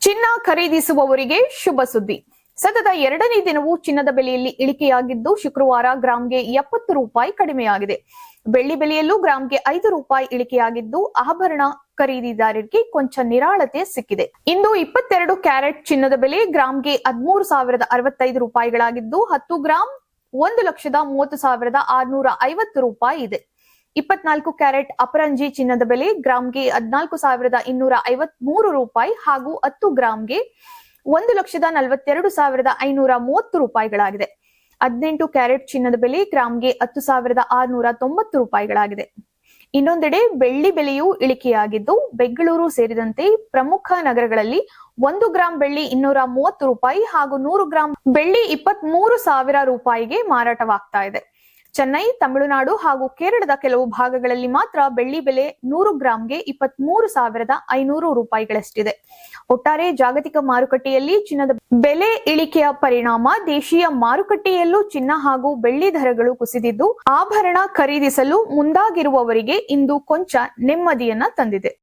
ಚಿನ್ನ ಖರೀದಿಸುವವರಿಗೆ ಶುಭ ಸುದ್ದಿ. ಸತತ ಎರಡನೇ ದಿನವೂ ಚಿನ್ನದ ಬೆಲೆಯಲ್ಲಿ ಇಳಿಕೆಯಾಗಿದ್ದು ಶುಕ್ರವಾರ ಗ್ರಾಂಗೆ 70 ರೂಪಾಯಿ ಕಡಿಮೆಯಾಗಿದೆ. ಬೆಳ್ಳಿ ಬೆಲೆಯಲ್ಲೂ ಗ್ರಾಂಗೆ 5 ರೂಪಾಯಿ ಇಳಿಕೆಯಾಗಿದ್ದು ಆಭರಣ ಖರೀದಿದಾರರಿಗೆ ಕೊಂಚ ನಿರಾಳತೆ ಸಿಕ್ಕಿದೆ. ಇಂದು 22 ಕ್ಯಾರೆಟ್ ಚಿನ್ನದ ಬೆಲೆ ಗ್ರಾಂಗೆ 13,065 ರೂಪಾಯಿಗಳಾಗಿದ್ದು 10 ಗ್ರಾಂ 1,30,650 ರೂಪಾಯಿ ಇದೆ. 24 ಕ್ಯಾರೆಟ್ ಅಪರಂಜಿ ಚಿನ್ನದ ಬೆಲೆ ಗ್ರಾಂಗೆ 14,253 ರೂಪಾಯಿ ಹಾಗೂ 10 ಗ್ರಾಂಗೆ 1,42,530 ರೂಪಾಯಿಗಳಾಗಿದೆ. 18 ಕ್ಯಾರೆಟ್ ಚಿನ್ನದ ಬೆಲೆ ಗ್ರಾಂಗೆ 10,690 ರೂಪಾಯಿಗಳಾಗಿದೆ. ಇನ್ನೊಂದೆಡೆ ಬೆಳ್ಳಿ ಬೆಲೆಯೂ ಇಳಿಕೆಯಾಗಿದ್ದು ಬೆಂಗಳೂರು ಸೇರಿದಂತೆ ಪ್ರಮುಖ ನಗರಗಳಲ್ಲಿ 1 ಗ್ರಾಂ ಬೆಳ್ಳಿ 230 ರೂಪಾಯಿ ಹಾಗೂ 100 ಗ್ರಾಂ ಬೆಳ್ಳಿ 23,000 ರೂಪಾಯಿಗೆ ಮಾರಾಟವಾಗ್ತಾ ಇದೆ. ಚೆನ್ನೈ, ತಮಿಳುನಾಡು ಹಾಗೂ ಕೇರಳದ ಕೆಲವು ಭಾಗಗಳಲ್ಲಿ ಮಾತ್ರ ಬೆಳ್ಳಿ ಬೆಲೆ 100 ಗ್ರಾಂಗೆ 23,500 ರೂಪಾಯಿಗಳಷ್ಟಿದೆ. ಒಟ್ಟಾರೆ ಜಾಗತಿಕ ಮಾರುಕಟ್ಟೆಯಲ್ಲಿ ಚಿನ್ನದ ಬೆಲೆ ಇಳಿಕೆಯ ಪರಿಣಾಮ ದೇಶೀಯ ಮಾರುಕಟ್ಟೆಯಲ್ಲೂ ಚಿನ್ನ ಹಾಗೂ ಬೆಳ್ಳಿ ದರಗಳು ಕುಸಿದಿದ್ದು ಆಭರಣ ಖರೀದಿಸಲು ಮುಂದಾಗಿರುವವರಿಗೆ ಇಂದು ಕೊಂಚ ನೆಮ್ಮದಿಯನ್ನ ತಂದಿದೆ.